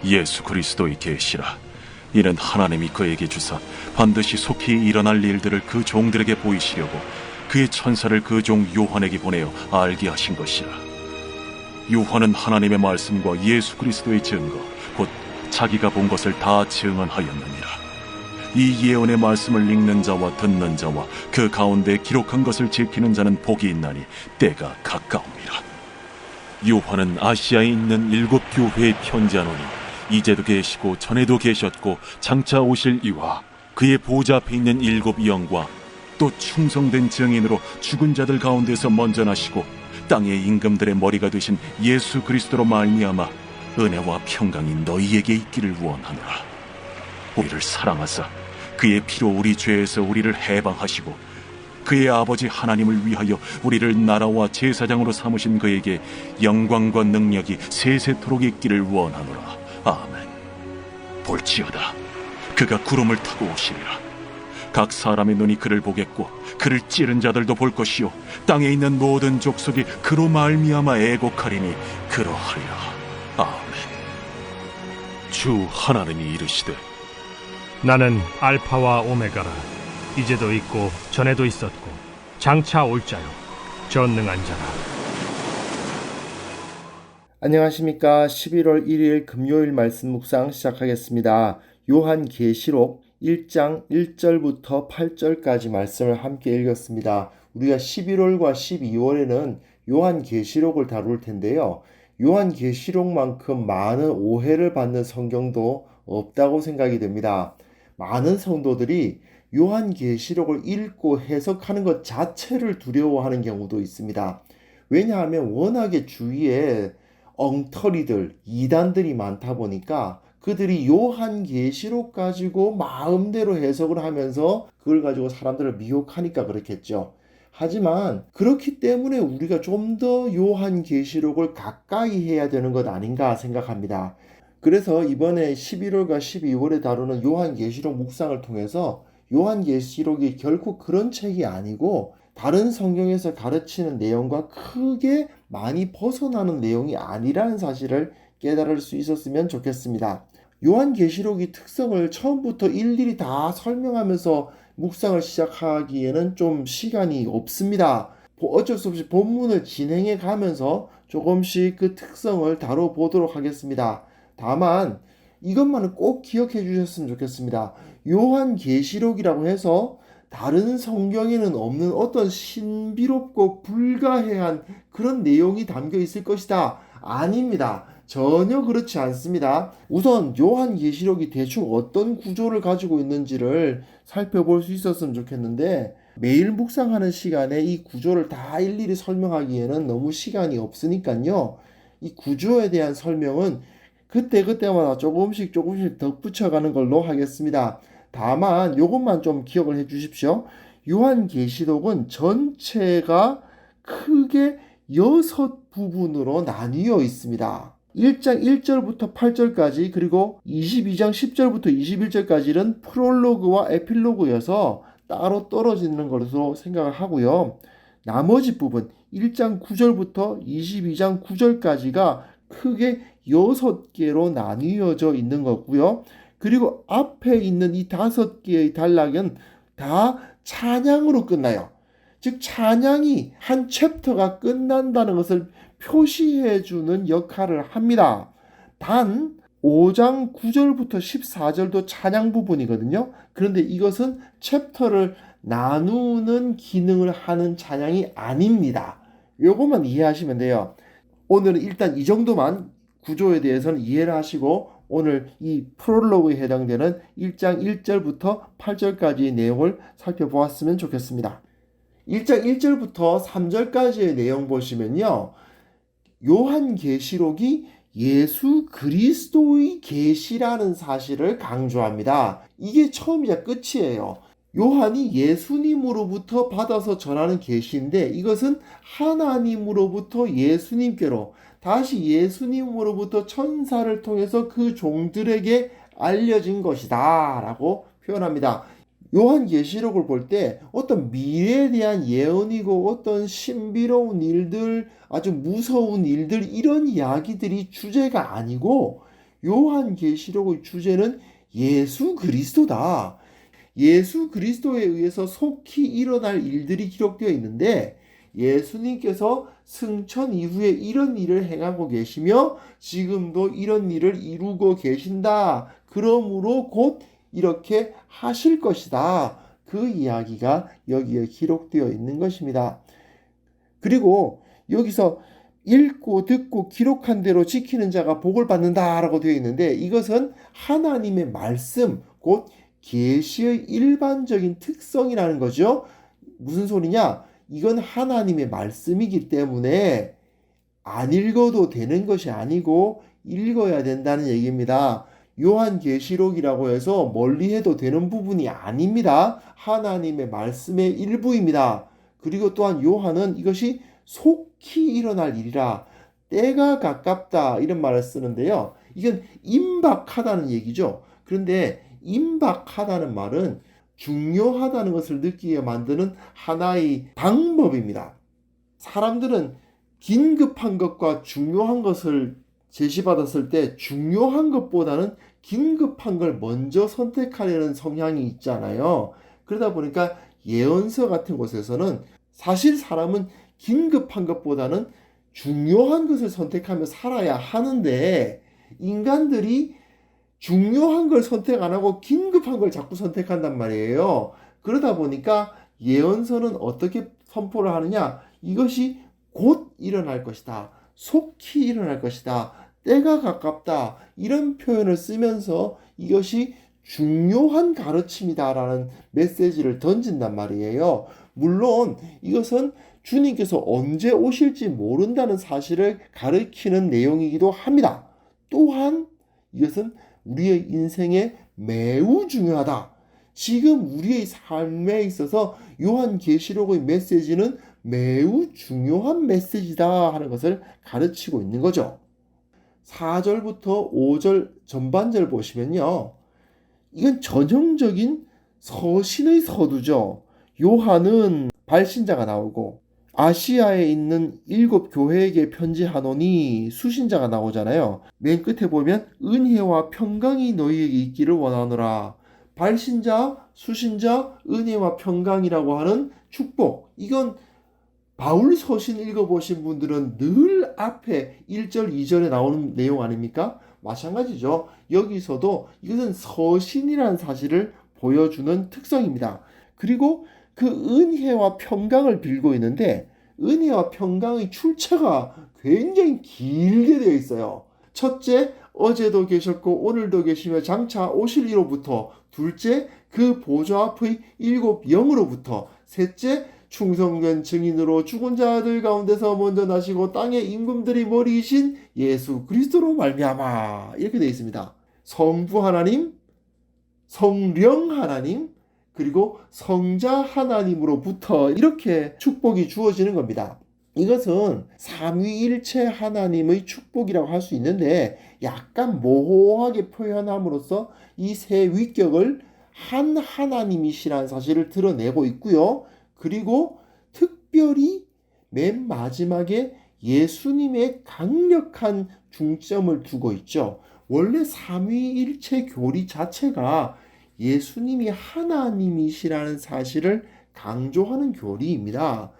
예수 그리스도의 계시라. 이는 하나님이 그에게 주사 반드시 속히 일어날 일들을 그 종들에게 보이시려고 그의 천사를 그 종 요한에게 보내어 알게 하신 것이라. 요한은 하나님의 말씀과 예수 그리스도의 증거 곧 자기가 본 것을 다 증언하였느니라. 이 예언의 말씀을 읽는 자와 듣는 자와 그 가운데 기록한 것을 지키는 자는 복이 있나니 때가 가까움이라. 요한은 아시아에 있는 7교회에 편지하노니 이제도 계시고 전에도 계셨고 장차 오실 이와 그의 보좌 앞에 있는 7 영과 또 충성된 증인으로 죽은 자들 가운데서 먼저 나시고 땅의 임금들의 머리가 되신 예수 그리스도로 말미암아 은혜와 평강이 너희에게 있기를 원하노라. 우리를 사랑하사 그의 피로 우리 죄에서 우리를 해방하시고 그의 아버지 하나님을 위하여 우리를 나라와 제사장으로 삼으신 그에게 영광과 능력이 세세토록 있기를 원하노라. 아멘. 볼지어다 그가 구름을 타고 오시리라. 각 사람의 눈이 그를 보겠고 그를 찌른 자들도 볼 것이요 땅에 있는 모든 족속이 그로 말미암아 애곡하리니 그러하리라. 아멘. 주 하나님이 이르시되 나는 알파와 오메가라. 이제도 있고 전에도 있었고 장차 올 자요 전능한 자라. 안녕하십니까. 11월 1일 금요일 말씀 묵상 시작하겠습니다. 요한계시록 1장 1절부터 8절까지 말씀을 함께 읽었습니다. 우리가 11월과 12월에는 요한계시록을 다룰 텐데요. 요한계시록만큼 많은 오해를 받는 성경도 없다고 생각이 됩니다. 많은 성도들이 요한계시록을 읽고 해석하는 것 자체를 두려워하는 경우도 있습니다. 왜냐하면 워낙에 주위에 엉터리들, 이단들이 많다 보니까 그들이 요한계시록 가지고 마음대로 해석을 하면서 그걸 가지고 사람들을 미혹하니까 그렇겠죠. 하지만 그렇기 때문에 우리가 좀 더 요한계시록을 가까이 해야 되는 것 아닌가 생각합니다. 그래서 이번에 11월과 12월에 다루는 요한계시록 묵상을 통해서 요한계시록이 결코 그런 책이 아니고 다른 성경에서 가르치는 내용과 크게 많이 벗어나는 내용이 아니라는 사실을 깨달을 수 있었으면 좋겠습니다. 요한계시록이 특성을 처음부터 일일이 다 설명하면서 묵상을 시작하기에는 좀 시간이 없습니다. 어쩔 수 없이 본문을 진행해 가면서 조금씩 그 특성을 다뤄보도록 하겠습니다. 다만 이것만은 꼭 기억해 주셨으면 좋겠습니다. 요한계시록이라고 해서 다른 성경에는 없는 어떤 신비롭고 불가해한 그런 내용이 담겨 있을 것이다. 아닙니다. 전혀 그렇지 않습니다. 우선 요한계시록이 대충 어떤 구조를 가지고 있는지를 살펴볼 수 있었으면 좋겠는데 매일 묵상하는 시간에 이 구조를 다 일일이 설명하기에는 너무 시간이 없으니까요. 이 구조에 대한 설명은 그때마다 조금씩 덧붙여가는 걸로 하겠습니다. 다만 이것만 좀 기억을 해 주십시오. 요한계시록은 전체가 크게 6부분으로 나뉘어 있습니다. 1장 1절부터 8절까지 그리고 22장 10절부터 21절까지는 프롤로그와 에필로그여서 따로 떨어지는 것으로 생각을 하고요. 나머지 부분 1장 9절부터 22장 9절까지가 크게 6개로 나뉘어져 있는 거고요. 그리고 앞에 있는 이 5개의 단락은 다 찬양으로 끝나요. 즉 찬양이 한 챕터가 끝난다는 것을 표시해 주는 역할을 합니다. 단 5장 9절부터 14절도 찬양 부분이거든요. 그런데 이것은 챕터를 나누는 기능을 하는 찬양이 아닙니다. 요것만 이해하시면 돼요. 오늘은 일단 이 정도만 구조에 대해서는 이해를 하시고 오늘 이 프롤로그에 해당되는 1장 1절부터 8절까지의 내용을 살펴보았으면 좋겠습니다. 1장 1절부터 3절까지의 내용 보시면요. 요한계시록이 예수 그리스도의 계시라는 사실을 강조합니다. 이게 처음이자 끝이에요. 요한이 예수님으로부터 받아서 전하는 계시인데 이것은 하나님으로부터 예수님께로 다시 예수님으로부터 천사를 통해서 그 종들에게 알려진 것이다 라고 표현합니다. 요한계시록을 볼 때 어떤 미래에 대한 예언이고 어떤 신비로운 일들, 아주 무서운 일들 이런 이야기들이 주제가 아니고 요한계시록의 주제는 예수 그리스도다. 예수 그리스도에 의해서 속히 일어날 일들이 기록되어 있는데 예수님께서 승천 이후에 이런 일을 행하고 계시며 지금도 이런 일을 이루고 계신다. 그러므로 곧 이렇게 하실 것이다. 그 이야기가 여기에 기록되어 있는 것입니다. 그리고 여기서 읽고 듣고 기록한 대로 지키는 자가 복을 받는다라고 되어 있는데 이것은 하나님의 말씀, 곧 계시의 일반적인 특성이라는 거죠. 무슨 소리냐? 이건 하나님의 말씀이기 때문에 안 읽어도 되는 것이 아니고 읽어야 된다는 얘기입니다. 요한계시록이라고 해서 멀리해도 되는 부분이 아닙니다. 하나님의 말씀의 일부입니다. 그리고 또한 요한은 이것이 속히 일어날 일이라, 때가 가깝다 이런 말을 쓰는데요. 이건 임박하다는 얘기죠. 그런데 임박하다는 말은 중요하다는 것을 느끼게 만드는 하나의 방법입니다. 사람들은 긴급한 것과 중요한 것을 제시받았을 때 중요한 것보다는 긴급한 걸 먼저 선택하려는 성향이 있잖아요. 그러다 보니까 예언서 같은 곳에서는 사실 사람은 긴급한 것보다는 중요한 것을 선택하며 살아야 하는데 인간들이 중요한 걸 선택 안 하고 긴급한 걸 자꾸 선택한단 말이에요. 그러다 보니까 예언서는 어떻게 선포를 하느냐? 이것이 곧 일어날 것이다. 속히 일어날 것이다. 때가 가깝다. 이런 표현을 쓰면서 이것이 중요한 가르침이다라는 메시지를 던진단 말이에요. 물론 이것은 주님께서 언제 오실지 모른다는 사실을 가르치는 내용이기도 합니다. 또한 이것은 우리의 인생에 매우 중요하다. 지금 우리의 삶에 있어서 요한계시록의 메시지는 매우 중요한 메시지다 하는 것을 가르치고 있는 거죠. 4절부터 5절 전반절 보시면요. 이건 전형적인 서신의 서두죠. 요한은 발신자가 나오고 아시아에 있는 7교회에게 편지하노니 수신자가 나오잖아요. 맨 끝에 보면 은혜와 평강이 너희에게 있기를 원하노라. 발신자, 수신자, 은혜와 평강이라고 하는 축복. 이건 바울 서신 읽어보신 분들은 늘 앞에 1절, 2절에 나오는 내용 아닙니까? 마찬가지죠. 여기서도 이것은 서신이라는 사실을 보여주는 특성입니다. 그리고 그 은혜와 평강을 빌고 있는데 은혜와 평강의 출처가 굉장히 길게 되어 있어요. 첫째, 어제도 계셨고 오늘도 계시며 장차 오실 이로부터. 둘째, 그 보좌 앞의 7 영으로부터. 셋째, 충성된 증인으로 죽은 자들 가운데서 먼저 나시고 땅의 임금들이 머리이신 예수 그리스도로 말미암아. 이렇게 되어 있습니다. 성부 하나님, 성령 하나님, 그리고 성자 하나님으로부터 이렇게 축복이 주어지는 겁니다. 이것은 삼위일체 하나님의 축복이라고 할 수 있는데 약간 모호하게 표현함으로써 이 세 위격을 한 하나님이시라는 사실을 드러내고 있고요. 그리고 특별히 맨 마지막에 예수님의 강력한 중점을 두고 있죠. 원래 삼위일체 교리 자체가 예수님이 하나님이시라는 사실을 강조하는 교리입니다.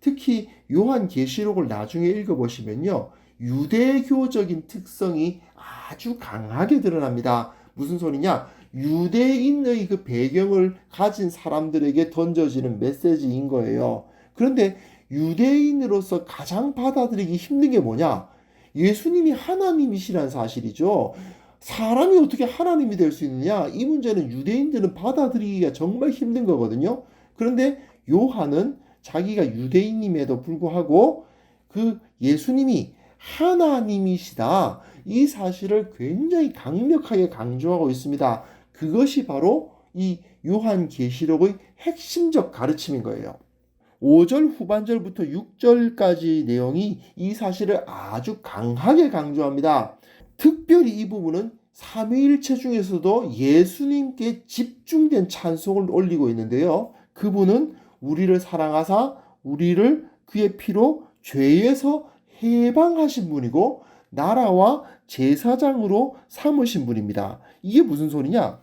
특히 요한계시록을 나중에 읽어보시면요. 유대교적인 특성이 아주 강하게 드러납니다. 무슨 소리냐? 유대인의 그 배경을 가진 사람들에게 던져지는 메시지인 거예요. 그런데 유대인으로서 가장 받아들이기 힘든 게 뭐냐? 예수님이 하나님이시라는 사실이죠. 사람이 어떻게 하나님이 될 수 있느냐? 이 문제는 유대인들은 받아들이기가 정말 힘든 거거든요. 그런데 요한은 자기가 유대인임에도 불구하고 그 예수님이 하나님이시다. 이 사실을 굉장히 강력하게 강조하고 있습니다. 그것이 바로 이 요한계시록의 핵심적 가르침인 거예요. 5절 후반절부터 6절까지 내용이 이 사실을 아주 강하게 강조합니다. 특별히 이 부분은 삼위일체 중에서도 예수님께 집중된 찬송을 올리고 있는데요. 그분은 우리를 사랑하사 우리를 그의 피로 죄에서 해방하신 분이고 나라와 제사장으로 삼으신 분입니다. 이게 무슨 소리냐?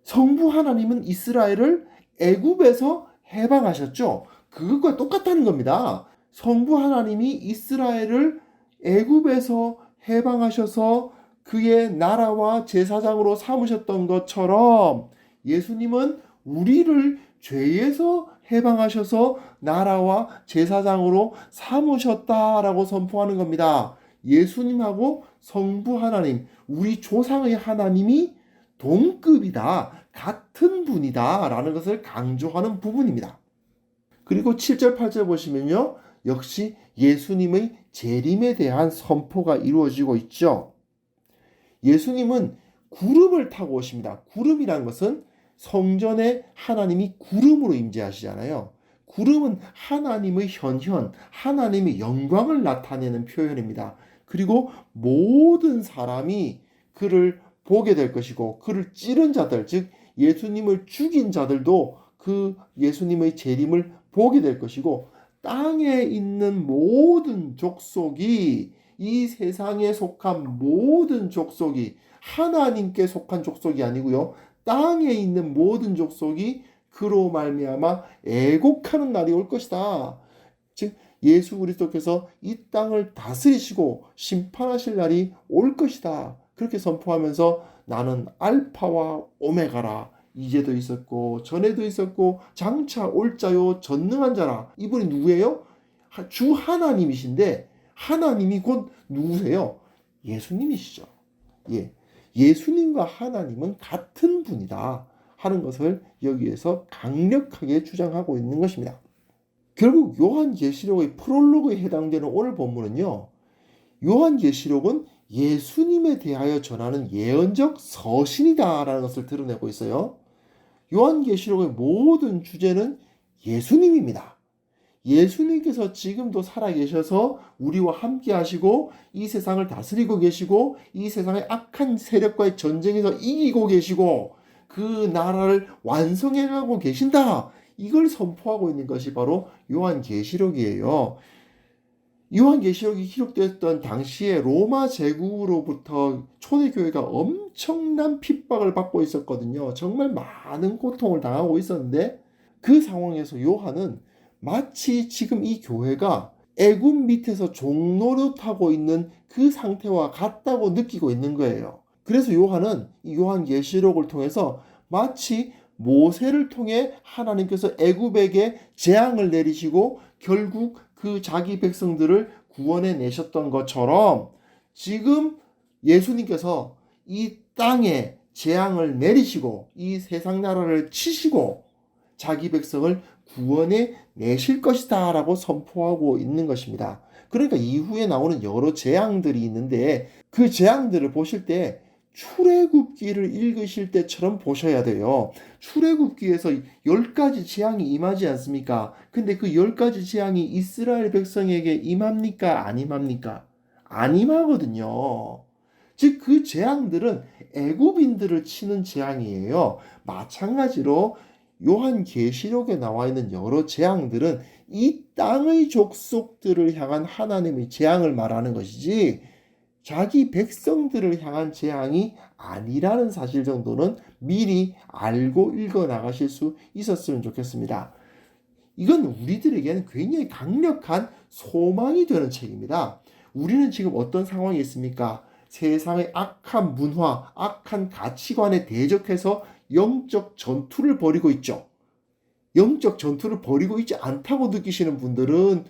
성부 하나님은 이스라엘을 애굽에서 해방하셨죠. 그것과 똑같다는 겁니다. 성부 하나님이 이스라엘을 애굽에서 해방하셔서 그의 나라와 제사장으로 삼으셨던 것처럼 예수님은 우리를 죄에서 해방하셔서 나라와 제사장으로 삼으셨다라고 선포하는 겁니다. 예수님하고 성부 하나님, 우리 조상의 하나님이 동급이다, 같은 분이다 라는 것을 강조하는 부분입니다. 그리고 7절, 8절 보시면요, 역시 예수님의 재림에 대한 선포가 이루어지고 있죠. 예수님은 구름을 타고 오십니다. 구름이라는 것은 성전에 하나님이 구름으로 임재하시잖아요. 구름은 하나님의 현현, 하나님의 영광을 나타내는 표현입니다. 그리고 모든 사람이 그를 보게 될 것이고, 그를 찌른 자들, 즉 예수님을 죽인 자들도 그 예수님의 재림을 보게 될 것이고, 땅에 있는 모든 족속이, 이 세상에 속한 모든 족속이, 하나님께 속한 족속이 아니고요, 땅에 있는 모든 족속이 그로 말미암아 애곡하는 날이 올 것이다. 즉 예수 그리스도께서 이 땅을 다스리시고 심판하실 날이 올 것이다. 그렇게 선포하면서 나는 알파와 오메가라, 이제도 있었고 전에도 있었고 장차 올 자요 전능한 자라. 이분이 누구예요? 주 하나님이신데, 하나님이 곧 누구세요? 예수님이시죠. 예. 예수님과 하나님은 같은 분이다 하는 것을 여기에서 강력하게 주장하고 있는 것입니다. 결국 요한계시록의 프롤로그에 해당되는 오늘 본문은요, 요한계시록은 예수님에 대하여 전하는 예언적 서신이다라는 것을 드러내고 있어요. 요한계시록의 모든 주제는 예수님입니다. 예수님께서 지금도 살아계셔서 우리와 함께 하시고 이 세상을 다스리고 계시고 이 세상의 악한 세력과의 전쟁에서 이기고 계시고 그 나라를 완성해가고 계신다. 이걸 선포하고 있는 것이 바로 요한계시록이에요. 요한계시록이 기록되었던 당시에 로마 제국으로부터 초대교회가 엄청난 핍박을 받고 있었거든요. 정말 많은 고통을 당하고 있었는데, 그 상황에서 요한은 마치 지금 이 교회가 애굽 밑에서 종노릇하고 있는 그 상태와 같다고 느끼고 있는 거예요. 그래서 요한은 이 요한계시록을 통해서 마치 모세를 통해 하나님께서 애굽에게 재앙을 내리시고 결국 그 자기 백성들을 구원해 내셨던 것처럼 지금 예수님께서 이 땅에 재앙을 내리시고 이 세상 나라를 치시고 자기 백성을 구원해 내실 것이다 라고 선포하고 있는 것입니다. 그러니까 이후에 나오는 여러 재앙들이 있는데 그 재앙들을 보실 때 출애굽기를 읽으실 때처럼 보셔야 돼요. 출애굽기에서 10가지 재앙이 임하지 않습니까? 근데 그 10가지 재앙이 이스라엘 백성에게 임합니까? 안 임합니까? 안 임하거든요. 즉 그 재앙들은 애굽인들을 치는 재앙이에요. 마찬가지로 요한계시록에 나와 있는 여러 재앙들은 이 땅의 족속들을 향한 하나님의 재앙을 말하는 것이지 자기 백성들을 향한 재앙이 아니라는 사실 정도는 미리 알고 읽어 나가실 수 있었으면 좋겠습니다. 이건 우리들에게는 굉장히 강력한 소망이 되는 책입니다. 우리는 지금 어떤 상황이 있습니까? 세상의 악한 문화, 악한 가치관에 대적해서 영적 전투를 벌이고 있죠. 영적 전투를 벌이고 있지 않다고 느끼시는 분들은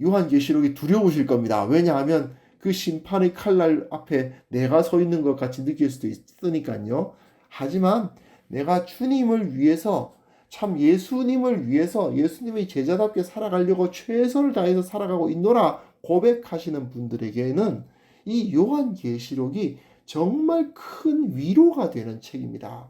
요한계시록이 두려우실 겁니다. 왜냐하면 그 심판의 칼날 앞에 내가 서 있는 것 같이 느낄 수도 있으니까요. 하지만 내가 주님을 위해서, 참 예수님을 위해서 예수님의 제자답게 살아가려고 최선을 다해서 살아가고 있노라 고백하시는 분들에게는 이 요한계시록이 정말 큰 위로가 되는 책입니다.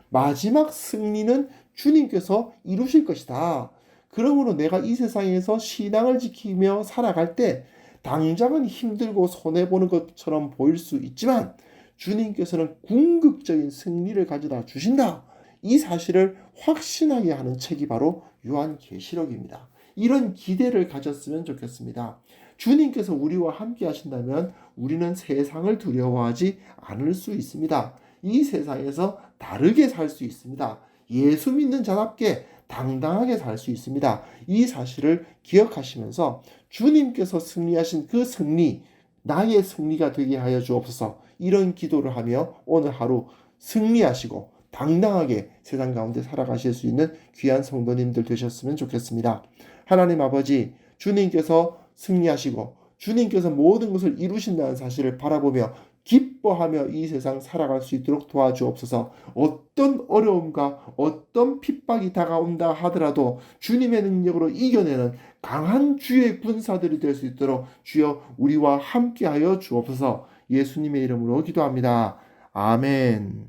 마지막 승리는 주님께서 이루실 것이다. 그러므로 내가 이 세상에서 신앙을 지키며 살아갈 때 당장은 힘들고 손해보는 것처럼 보일 수 있지만 주님께서는 궁극적인 승리를 가져다 주신다. 이 사실을 확신하게 하는 책이 바로 요한계시록입니다. 이런 기대를 가졌으면 좋겠습니다. 주님께서 우리와 함께 하신다면 우리는 세상을 두려워하지 않을 수 있습니다. 이 세상에서 다르게 살 수 있습니다. 예수 믿는 자답게 당당하게 살 수 있습니다. 이 사실을 기억하시면서 주님께서 승리하신 그 승리, 나의 승리가 되게 하여 주옵소서. 이런 기도를 하며 오늘 하루 승리하시고 당당하게 세상 가운데 살아가실 수 있는 귀한 성도님들 되셨으면 좋겠습니다. 하나님 아버지, 주님께서 승리하시고 주님께서 모든 것을 이루신다는 사실을 바라보며 기뻐하며 이 세상 살아갈 수 있도록 도와주옵소서. 어떤 어려움과 어떤 핍박이 다가온다 하더라도 주님의 능력으로 이겨내는 강한 주의 군사들이 될 수 있도록 주여 우리와 함께하여 주옵소서. 예수님의 이름으로 기도합니다. 아멘.